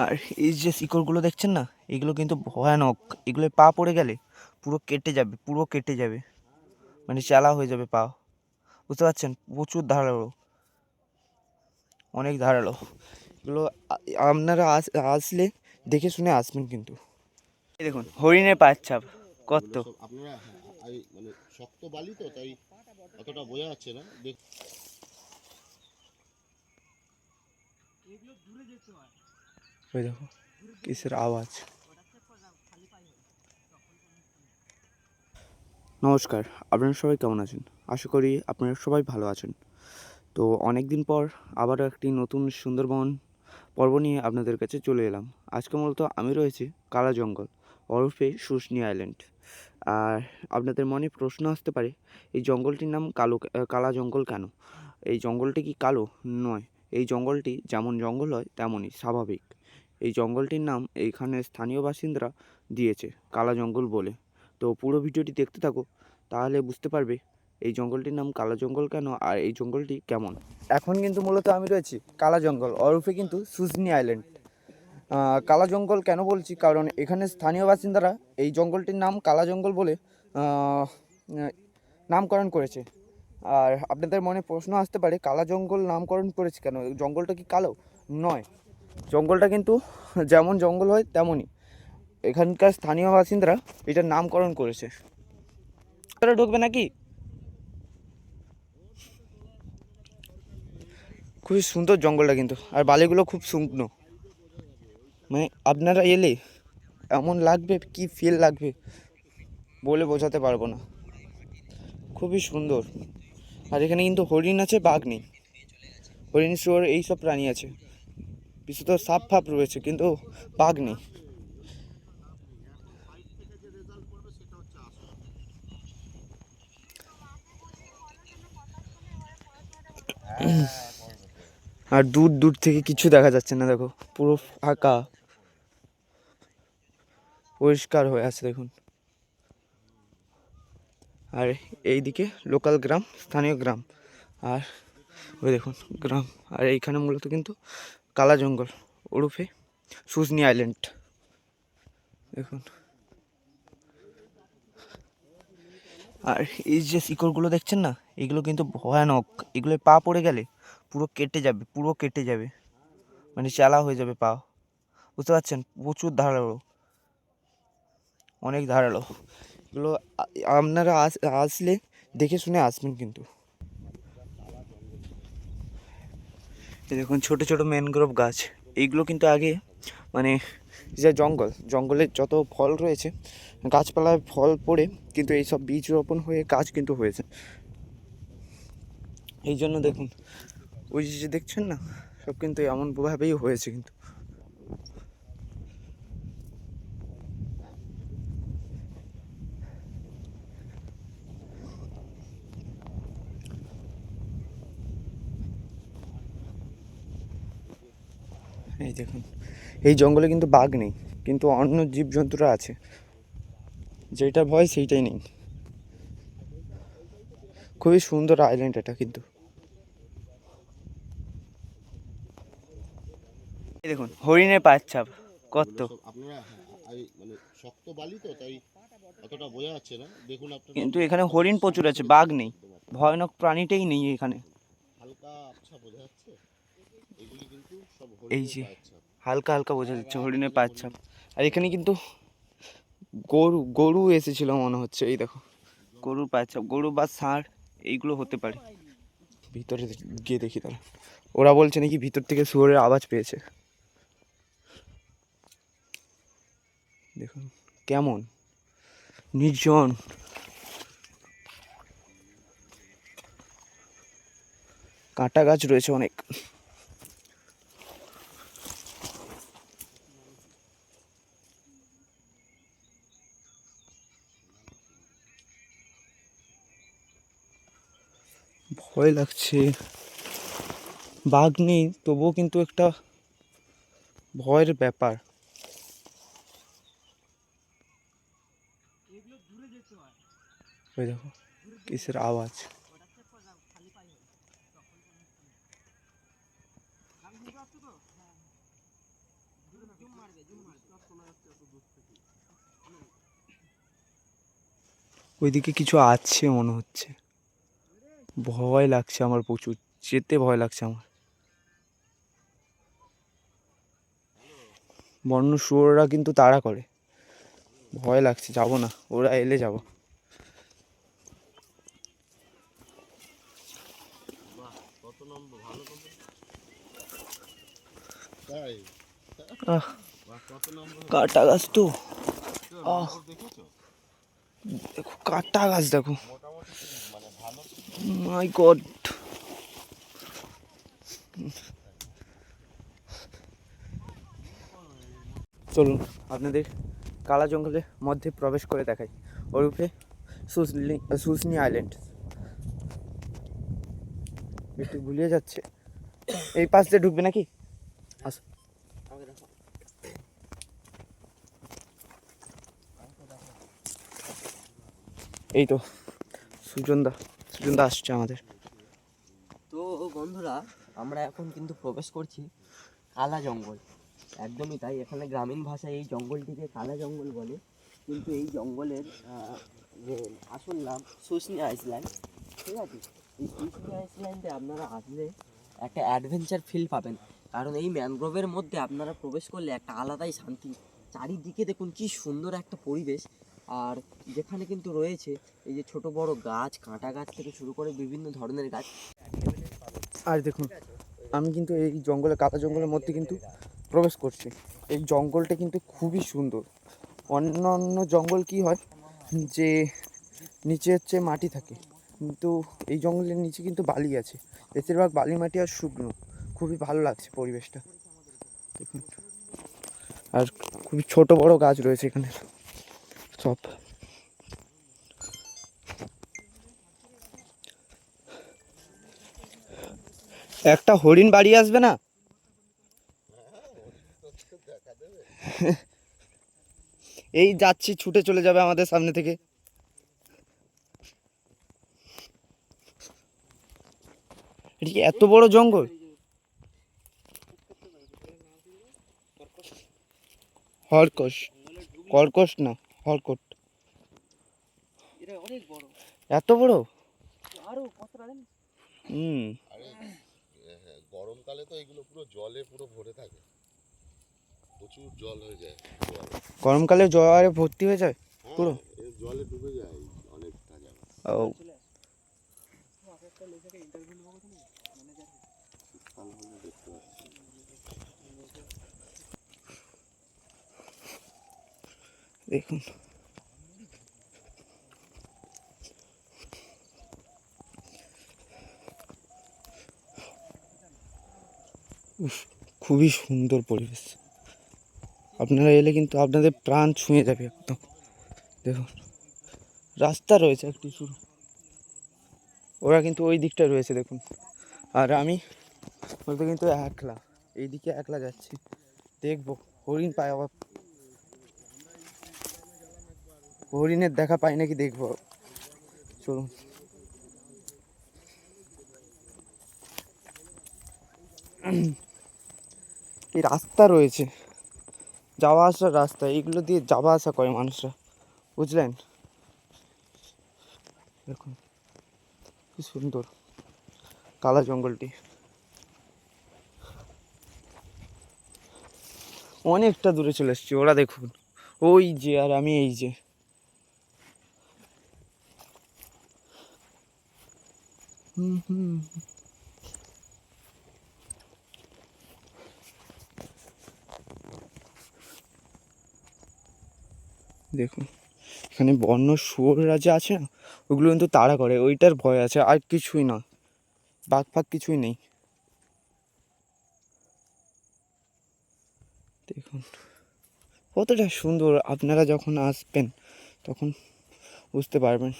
আর এই যে শিকড়গুলো দেখছেন না, এগুলো কিন্তু ভয়ানক। এগুলো পা পড়ে গেলে পুরো কেটে যাবে, পুরো কেটে যাবে, মানে চালা হয়ে যাবে পা। বুঝতে পারছেন? প্রচুর ধারালো, অনেক ধারালো এগুলো। আপনারা আসলে দেখে শুনে আসবেন কিন্তু। এই দেখুন হরিণের পায়ের ছাপ কত। আপনারা মানে শক্ত বালি তো তাই অতটা বোঝা যাচ্ছে না। ওই দেখো কিসের আওয়াজ। নমস্কার, আপনারা সবাই কেমন আছেন? আশা করি আপনারা সবাই ভালো আছেন। তো অনেক দিন পর আবারও একটি নতুন সুন্দরবন পর্ব নিয়ে আপনাদের কাছে চলে এলাম। আজকে মূলত আমি রয়েছি কালা জঙ্গল ওরফে শুশনি আইল্যান্ড। আর আপনাদের মনে প্রশ্ন আসতে পারে, এই জঙ্গলটির নাম কালা জঙ্গল কেন? এই জঙ্গলটি কি কালো? নয়, এই জঙ্গলটি যেমন জঙ্গল হয় তেমনই স্বাভাবিক। এই জঙ্গলটির নাম এইখানে স্থানীয় বাসিন্দারা দিয়েছে কালা জঙ্গল বলে। তো পুরো ভিডিওটি দেখতে থাকো, তাহলে বুঝতে পারবে এই জঙ্গলটির নাম কালা জঙ্গল কেন আর এই জঙ্গলটি কেমন। এখন কিন্তু মূলত আমি রয়েছি কালা জঙ্গল ওরফে কিন্তু শুশনি আইল্যান্ড। কালা জঙ্গল কেন বলছি, কারণ এখানে স্থানীয় বাসিন্দারা এই জঙ্গলটির নাম কালা জঙ্গল বলে নামকরণ করেছে। আর আপনাদের মনে প্রশ্ন আসতে পারে, কালা জঙ্গল নামকরণ করেছে কেন? জঙ্গলটা কি কালো? নয়, জঙ্গলটা কিন্তু যেমন জঙ্গল হয় তেমনই এখানকার স্থানীয় বাসিন্দারা এটার নামকরণ করেছে। তারা ঢুকবে নাকি? খুবই সুন্দর জঙ্গলটা কিন্তু, আর বালিগুলো খুব শুকনো। মানে আপনারা এলে এমন লাগবে, কি ফিল লাগবে বলে বোঝাতে পারবো না। খুবই সুন্দর। আর এখানে কিন্তু হরিণ আছে, বাঘ নেই। হরিণ, শুয়োর এইসব প্রাণী আছে, বিশেষত সাপ ফাপ রয়েছে, কিন্তু বাঘ নেই। আর দূর দূর থেকে কিছু দেখা যাচ্ছে না, দেখো পুরো ফাঁকা, পরিষ্কার হয়ে আছে দেখুন। আর এইদিকে লোকাল গ্রাম, স্থানীয় গ্রাম। আর ওই দেখুন গ্রাম। আর এইখানে মূলত কিন্তু কালা জঙ্গল ওরফে শুশনি আইল্যান্ড দেখুন। আর এই যে শিকড়গুলো দেখছেন না, এগুলো কিন্তু ভয়ানক। এগুলো পা পড়ে গেলে পুরো কেটে যাবে, পুরো কেটে যাবে, মানে চালা হয়ে যাবে পা। বুঝতে পারছেন? প্রচুর ধারালো, অনেক ধারালো এগুলো। আপনারা আসলে দেখে শুনে আসবেন কিন্তু। এই দেখুন ছোট ছোট ম্যানগ্রোভ গাছ। এইগুলো কিন্তু আগে মানে যে জঙ্গলের যত ফল রয়েছে, গাছপালায় ফল পড়ে কিন্তু এইসব বীজ রোপণ হয়ে গাছ কিন্তু হয়েছে। এই জন্য দেখুন ওই যে দেখছেন না, সব কিন্তু এমনভাবেই হয়েছে কিন্তু। এই দেখুন, এই জঙ্গলে কিন্তু বাঘ নেই, কিন্তু অন্য জীবজন্তুরা আছে। যেটা ভয় সেইটাই নেই। খুবই সুন্দর আইল্যান্ড এটা কিন্তু। এই দেখুন হরিণের পায়ের ছাপ কত। আপনারা মানে শক্ত বালি তো তাই অতটা বোঝা যাচ্ছে না। দেখুন আপনারা কিন্তু আমরা এখানে হরিণ সামনে প্রচুর আছে, করে বাঘ দেখাচ্ছি নেই, একদম আপনাদের। ভয়ানক প্রাণীটাই নেই এখানে। হালকা আবছা বোঝা যাচ্ছে, এগুলি কিন্তু সব এই হরিণের যে পায়ের ছাপ। হালকা হালকা বোঝা যাচ্ছে হরিণের পায়ের ছাপ। আর এখানে কিন্তু গরু গরু এসেছিল মনে হচ্ছে। এই দেখো গরুর পায়ের ছাপ, গরু বা ষাঁড় এইগুলো হতে পারে। ভিতরে গিয়ে দেখি তারা, ওরা বলছে নাকি ভিতর থেকে শুয়োরের আওয়াজ পেয়েছে। দেখুন কেমন নির্জন, কাঁটা গাছ রয়েছে অনেক। ভয় লাগছে, বাঘ নেই তবুও কিন্তু একটা ভয়ের ব্যাপার। ওই দেখো কিসের আওয়াজ। ওইদিকে কিছু আছে মনে হচ্ছে, ভয় লাগছে আমার প্রচুর, যেতে ভয় লাগছে আমার। বন্য শুয়োররা কিন্তু তাড়া করে, ভয় লাগছে, যাবো না, ওরা এলে যাবো। কত নম্বর ভালো নম্বর তাই আহ, কত নম্বর কাটা গাছ তো, আহ দেখেছো? দেখো কাটা গাছ দেখো, মোটামুটি মানে ভালো মাই গড। চলুন আপনাদের কালা জঙ্গলের মধ্যে প্রবেশ করে দেখাই, ওরূপে শুশনি আইল্যান্ড। একটু ভুলিয়ে যাচ্ছে, এই পাশ দিয়ে ঢুকবে নাকি? আস, এই তো সুজনদা আসছে আমাদের। তো বন্ধুরা, আমরা এখন কিন্তু প্রবেশ করছি কালা জঙ্গল। একদমই তাই, এখানে গ্রামীণ ভাষায় এই জঙ্গলটিকে কালা জঙ্গল বলে, কিন্তু এই জঙ্গলের যে আসল নাম শুশনি আইল্যান্ড। ঠিক আছে, এই শুশনি আইল্যান্ডে আপনারা আসলে একটা অ্যাডভেঞ্চার ফিল পাবেন, কারণ এই ম্যানগ্রোভের মধ্যে আপনারা প্রবেশ করলে একটা আলাদাই শান্তি। চারিদিকে দেখুন কি সুন্দর একটা পরিবেশ, আর যেখানে কিন্তু রয়েছে এই যে ছোট বড় গাছ, কাঁটা গাছ থেকে শুরু করে বিভিন্ন ধরনের গাছ। আর দেখুন, আমি কিন্তু এই জঙ্গলে, কালা জঙ্গলের মধ্যে কিন্তু প্রবেশ করছি। এই জঙ্গলটা কিন্তু খুবই সুন্দর। অন্য অন্য জঙ্গল কি হয় যে নিচে হচ্ছে মাটি থাকে, কিন্তু এই জঙ্গলের নিচে কিন্তু বালি আছে, বেশিরভাগ বালি মাটি আর শুকনো। খুবই ভালো লাগছে পরিবেশটা দেখুন। আর খুবই ছোট বড় গাছ রয়েছে এখানে সব। একটা হরিণ বাড়ি আসবে না? এই যাচ্ছি, ছুটে চলে যাবে আমাদের সামনে থেকে। এটা কি এত বড় জঙ্গল? হরকশ, কর্কশ না, হরকট। এটা অনেক বড়, এত বড়? আরো কতটা জানেন? হুম। আরে গরমকালে তো এগুলো পুরো জলে পুরো ভরে থাকে, প্রচুর জল হয়ে যায় জল। গরমকালে জলে ভর্তি হয়ে যায় পুরো? এর জলে ডুবে যায় অনেকটা জায়গা। ও, শীতকাল হলে দেখতে পাচ্ছি। দেখুন খুবই সুন্দর পরিবেশ। আপনারা এলে কিন্তু আপনাদের প্রাণ ছুঁয়ে যাবে একদম। দেখুন রাস্তা রয়েছে একটি শুরু, ওরা কিন্তু ওই দিকটা রয়েছে দেখুন। আর আমি বলতে কিন্তু একলা, এইদিকে একলা যাচ্ছি, দেখবো হরিণ পাই আবার, হরিণের দেখা পাই নাকি দেখবো। চলুন। এই রাস্তা রয়েছে, যাওয়া আসার রাস্তা, এইগুলো দিয়ে যাওয়া আসা করে মানুষরা, বুঝলেন? দেখুন কি সুন্দর কালা জঙ্গলটি, অনেকটা দূরে চলে এসেছি। ওরা দেখুন ওই যে, আর আমি এই যে। হুম হুম, দেখুন এখানে বন্য শুয়োররা যে আছে না, ওগুলো কিন্তু তাড়া করে, ওইটার ভয় আছে, আর কিছুই না, বাঘ ফাঘ কিছুই নেই। দেখুন কতটা সুন্দর, আপনারা যখন আসবেন তখন বুঝতে পারবেন।